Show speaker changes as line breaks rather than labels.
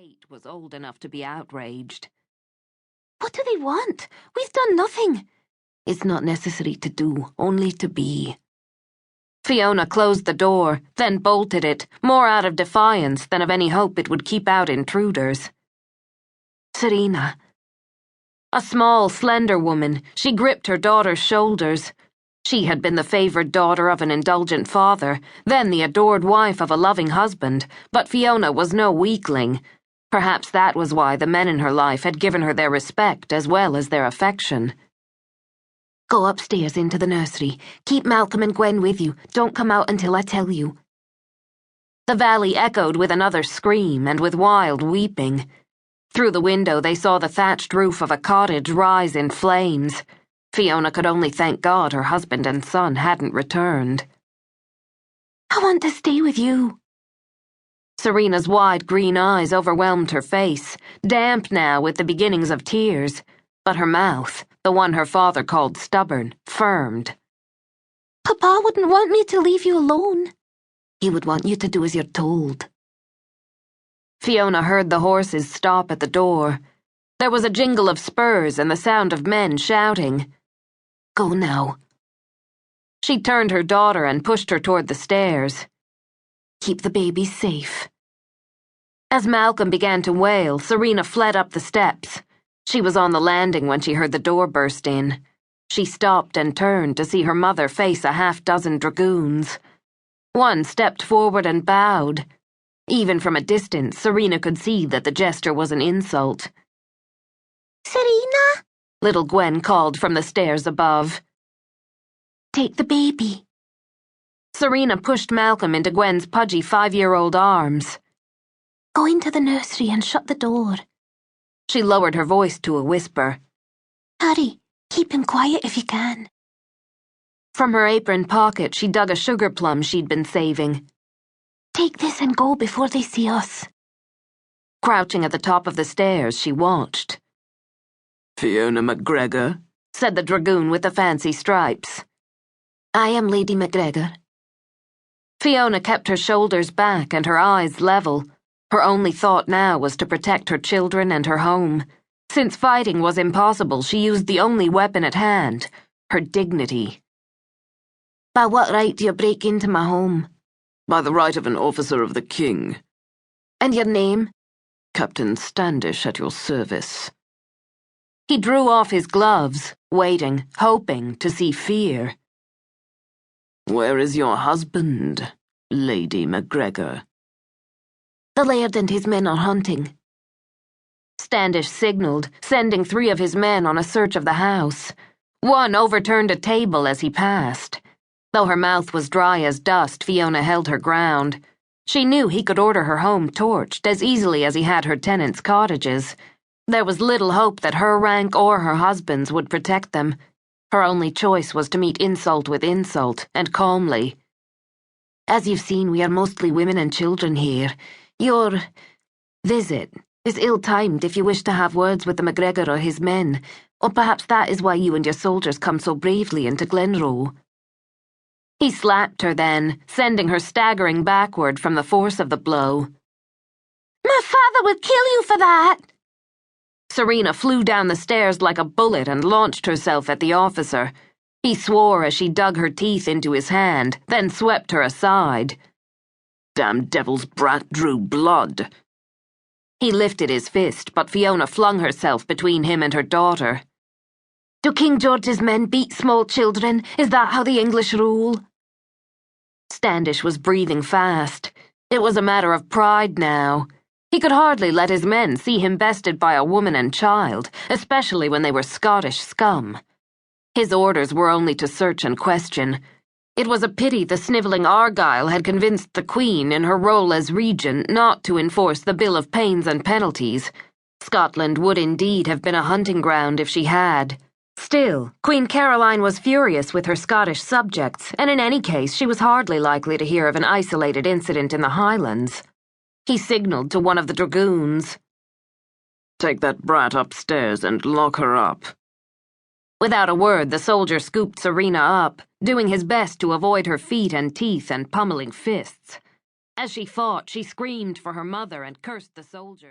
Kate was old enough to be outraged.
What do they want? We've done nothing.
It's not necessary to do, only to be. Fiona closed the door, then bolted it, more out of defiance than of any hope it would keep out intruders. Serena. A small, slender woman, she gripped her daughter's shoulders. She had been the favoured daughter of an indulgent father, then the adored wife of a loving husband, but Fiona was no weakling. Perhaps that was why the men in her life had given her their respect as well as their affection.
Go upstairs into the nursery. Keep Malcolm and Gwen with you. Don't come out until I tell you.
The valley echoed with another scream and with wild weeping. Through the window they saw the thatched roof of a cottage rise in flames. Fiona could only thank God her husband and son hadn't returned.
I want to stay with you.
Serena's wide green eyes overwhelmed her face, damp now with the beginnings of tears, but her mouth, the one her father called stubborn, firmed.
Papa wouldn't want me to leave you alone. He would want you to do as you're told.
Fiona heard the horses stop at the door. There was a jingle of spurs and the sound of men shouting.
Go now.
She turned her daughter and pushed her toward the stairs.
Keep the baby safe.
As Malcolm began to wail, Serena fled up the steps. She was on the landing when she heard the door burst in. She stopped and turned to see her mother face a half-dozen dragoons. One stepped forward and bowed. Even from a distance, Serena could see that the gesture was an insult.
Serena?
Little Gwen called from the stairs above.
Take the baby.
Serena pushed Malcolm into Gwen's pudgy 5-year-old arms.
Go into the nursery and shut the door.
She lowered her voice to a whisper.
Hurry, keep him quiet if you can.
From her apron pocket, she dug a sugar plum she'd been saving.
Take this and go before they see us.
Crouching at the top of the stairs, she watched.
Fiona MacGregor,
said the dragoon with the fancy stripes.
I am Lady MacGregor.
Fiona kept her shoulders back and her eyes level. Her only thought now was to protect her children and her home. Since fighting was impossible, she used the only weapon at hand, her dignity.
By what right do you break into my home?
By the right of an officer of the king.
And your name?
Captain Standish at your service.
He drew off his gloves, waiting, hoping to see fear.
Where is your husband, Lady MacGregor?
The laird and his men are hunting.
Standish signaled, sending 3 of his men on a search of the house. One overturned a table as he passed. Though her mouth was dry as dust, Fiona held her ground. She knew he could order her home torched as easily as he had her tenants' cottages. There was little hope that her rank or her husband's would protect them. Her only choice was to meet insult with insult, and calmly.
As you've seen, we are mostly women and children here. Your visit is ill-timed if you wish to have words with the MacGregor or his men, or perhaps that is why you and your soldiers come so bravely into Glenroe.
He slapped her then, sending her staggering backward from the force of the blow.
My father would kill you for that!
Serena flew down the stairs like a bullet and launched herself at the officer. He swore as she dug her teeth into his hand, then swept her aside.
Damn devil's brat drew blood.
He lifted his fist, but Fiona flung herself between him and her daughter.
Do King George's men beat small children? Is that how the English rule?
Standish was breathing fast. It was a matter of pride now. He could hardly let his men see him bested by a woman and child, especially when they were Scottish scum. His orders were only to search and question. It was a pity the snivelling Argyle had convinced the Queen in her role as regent not to enforce the Bill of Pains and Penalties. Scotland would indeed have been a hunting ground if she had. Still, Queen Caroline was furious with her Scottish subjects, and in any case she was hardly likely to hear of an isolated incident in the Highlands. He signalled to one of the dragoons.
Take that brat upstairs and lock her up.
Without a word, the soldier scooped Serena up, doing his best to avoid her feet and teeth and pummeling fists. As she fought, she screamed for her mother and cursed the soldiers.